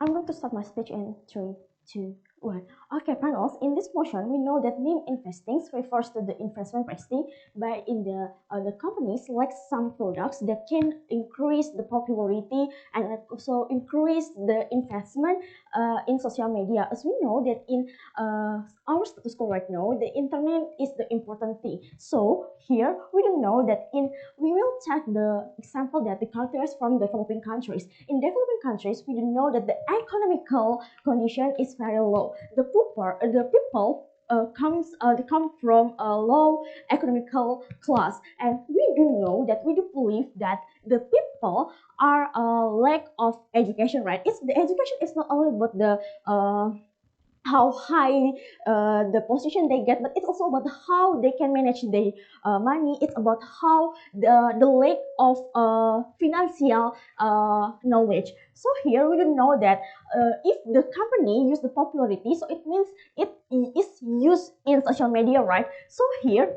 I'm going to start my speech in 3, 2, 1. Okay, panels. In this portion, we know that meme investing refers to the investment investing by in the company selects some products that can increase the popularity and also increase the investment in social media. As we know that in our status quo right now, the internet is the important thing. So here we do know that we will take the example that the characters from developing countries. In developing countries, we do know that the economical condition is very low. The people they come from a low economical class, and we do know that we do believe that the people are a lack of education, right? It's the education is not only about the how high the position they get, but it's also about how they can manage their money. It's about how the lack of financial knowledge. So here we don't know that if the company use the popularity, so it means it is used in social media, right? So here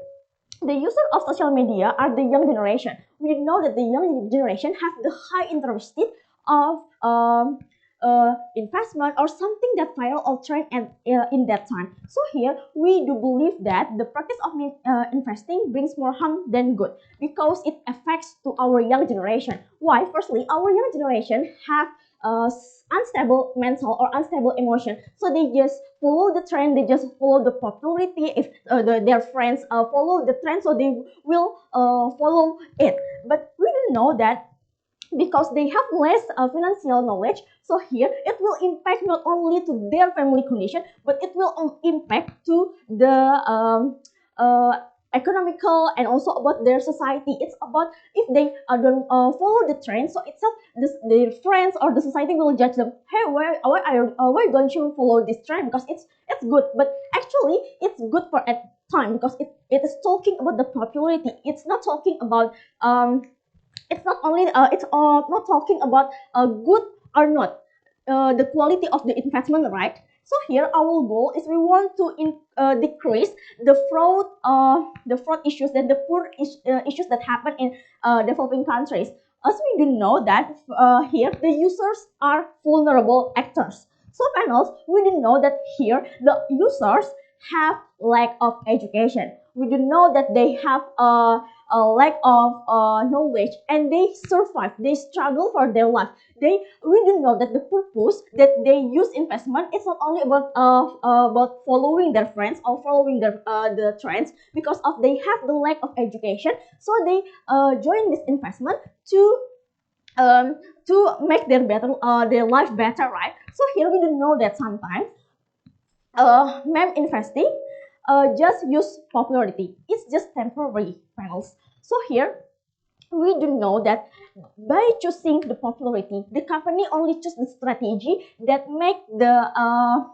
the user of social media are the young generation. We know that the young generation have the high interest of investment or something that viral or trend and in that time. So here we do believe that the practice of investing brings more harm than good because it affects to our young generation. Why? Firstly, our young generation have unstable mental or unstable emotion, so they just follow the trend, they just follow the popularity. If their friends follow the trend, so they will follow it. But we don't know that because they have less financial knowledge, so here it will impact not only to their family condition, but it will impact to the economical and also about their society. It's about if they don't follow the trend, so itself their friends or the society will judge them. Hey, why don't you follow this trend? Because it's good, but actually it's good for a time because it is talking about the popularity. It's not talking about it's not only it's not talking about good or not the quality of the investment, right? So here our goal is we want to decrease the fraud issues and the issues that happen in developing countries. As we do know that here the users are vulnerable actors. So panels, we do know that here the users have lack of education. We do know that they have a lack of knowledge, and they survive, they struggle for their life. We do know that the purpose that they use investment is not only about following their friends or following the trends, because of they have the lack of education, so they join this investment um, to make their life better, right? So here we do know that sometimes meme investing just use popularity. It's just temporary panels. So here we do know that by choosing the popularity, the company only choose the strategy that make the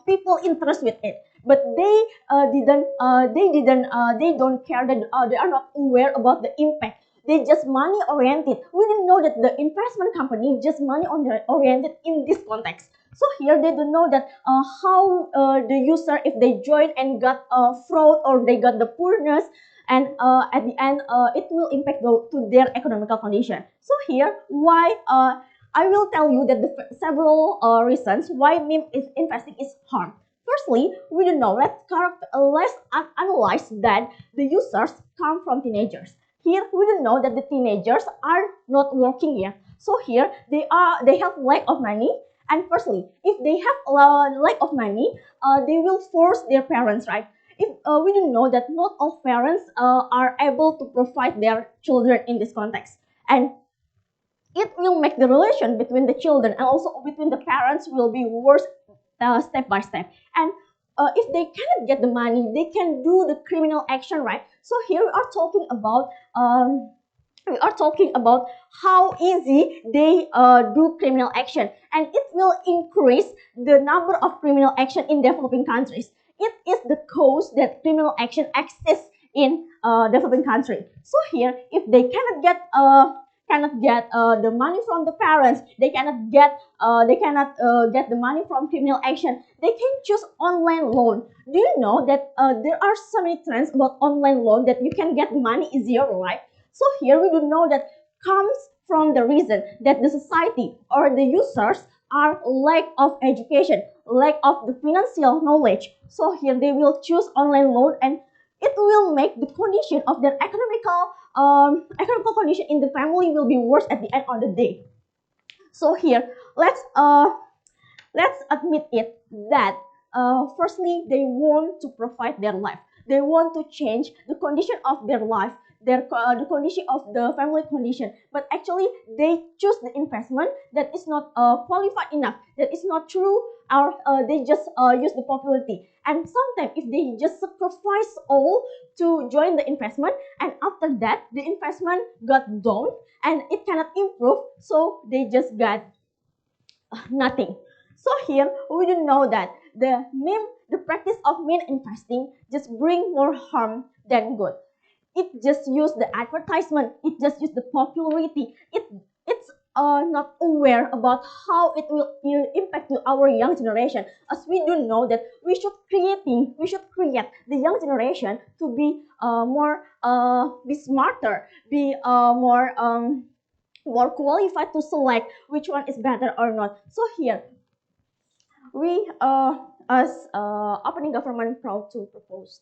people interest with it. But they don't care that they are not aware about the impact. They just money oriented. We didn't know that the investment company just money oriented in this context. So here they don't know that how the user, if they join and got fraud or they got the poorness, and at the end it will impact to their economical condition. So here why I will tell you that the several reasons why meme is investing is harm. Firstly, we don't know. Let's analyze that the users come from teenagers. Here we don't know that the teenagers are not working yet. So here they have lack of money. And firstly, if they have lack of money, they will force their parents, right? If we do know that not all parents are able to provide their children in this context, and it will make the relation between the children and also between the parents will be worse step by step. And if they cannot get the money, they can do the criminal action, right? So here we are talking about how easy they do criminal action, and it will increase the number of criminal action in developing countries. It is the cause that criminal action exists in developing country. So here, if they cannot get the money from the parents, they cannot get the money from criminal action, they can choose online loan. Do you know that there are so many trends about online loan that you can get money easier, right? So here we do know that comes from the reason that the society or the users are lack of education, lack of the financial knowledge. So here they will choose online loan, and it will make the condition of their economical condition in the family will be worse at the end of the day. So here, let's admit it that firstly they want to provide their life, they want to change the condition of their life, the condition of the family condition, but actually they choose the investment that is not qualified enough, that is not true, or they just use the popularity, and sometimes if they just sacrifice all to join the investment, and after that the investment got down and it cannot improve, so they just got nothing. So here we do know that the practice of mean investing just bring more harm than good. It just use the advertisement, it just use the popularity. It's not aware about how it will impact to our young generation. As we do know that we should create the young generation to be be smarter, be more qualified to select which one is better or not. So here we as opening government proud to propose.